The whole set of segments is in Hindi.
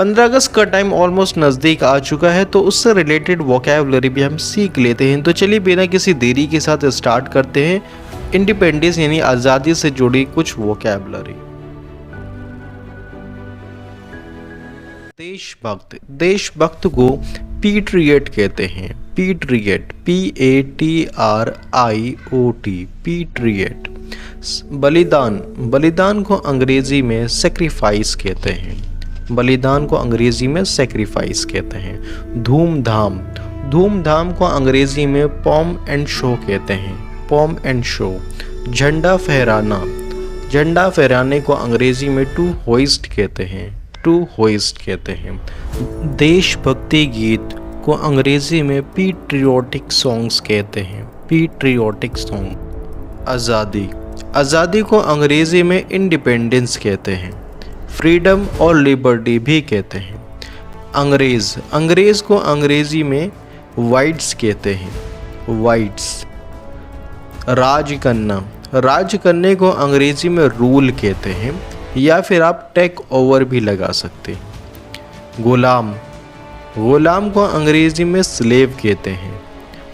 15 अगस्त का टाइम ऑलमोस्ट नज़दीक आ चुका है, तो उससे रिलेटेड वोकैबुलरी भी हम सीख लेते हैं। तो चलिए बिना किसी देरी के साथ स्टार्ट करते हैं इंडिपेंडेंस यानी आज़ादी से जुड़ी कुछ वोकैबुलरी। देशभक्त, देशभक्त को पीट्रियट कहते हैं। पीट्रियट, PATRIOT, पीट्रियट। बलिदान, बलिदान को अंग्रेजी में सेक्रीफाइस कहते हैं। बलिदान को अंग्रेजी में सेक्रीफाइस कहते हैं। धूमधाम, धूमधाम को अंग्रेजी में पॉम एंड शो कहते हैं। पॉम एंड शो। झंडा फहराना, झंडा फहराने को अंग्रेजी में टू होइस्ट कहते हैं। टू होइस्ट कहते हैं। देशभक्ति गीत को अंग्रेजी में पीट्रियोटिक सॉन्ग्स कहते हैं। पीट्रियोटिक सॉन्ग। आज़ादी, आज़ादी को अंग्रेजी में इंडिपेंडेंस कहते हैं। फ्रीडम और लिबर्टी भी कहते हैं। अंग्रेज़, अंग्रेज़ को अंग्रेजी में वाइट्स कहते हैं। वाइट्स। राज करना, राज करने को अंग्रेजी में रूल कहते हैं, या फिर आप टेक ओवर भी लगा सकते हैं। गुलाम, गुलाम को अंग्रेजी में स्लेव कहते हैं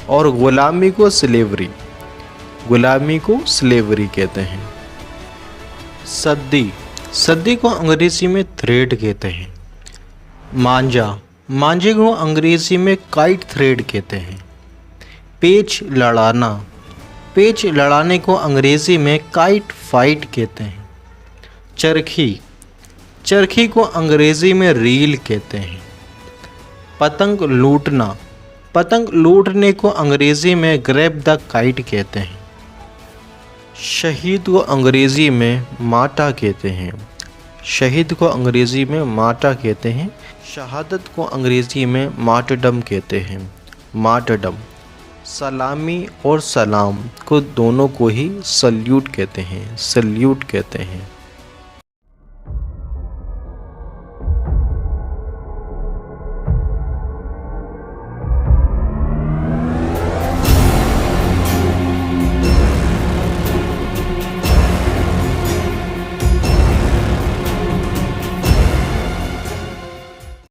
और गुलामी को स्लेवरी, गुलामी को स्लेवरी कहते हैं। सद्दी, सद्दी को अंग्रेजी में थ्रेड कहते हैं। मांझा, मांझे को अंग्रेजी में काइट थ्रेड कहते हैं। पेच लड़ाना, पेच लड़ाने को अंग्रेजी में काइट फाइट कहते हैं। चरखी, चरखी को अंग्रेजी में रील कहते हैं। पतंग लूटना, पतंग लूटने को अंग्रेजी में ग्रैब द काइट कहते हैं। शहीद को अंग्रेजी में मार्टा कहते हैं। शहीद को अंग्रेजी में मार्टा कहते हैं। शहादत को अंग्रेजी में मार्टरडम कहते हैं। मार्टरडम। सलामी और सलाम को दोनों को ही सल्यूट कहते हैं। सल्यूट कहते हैं।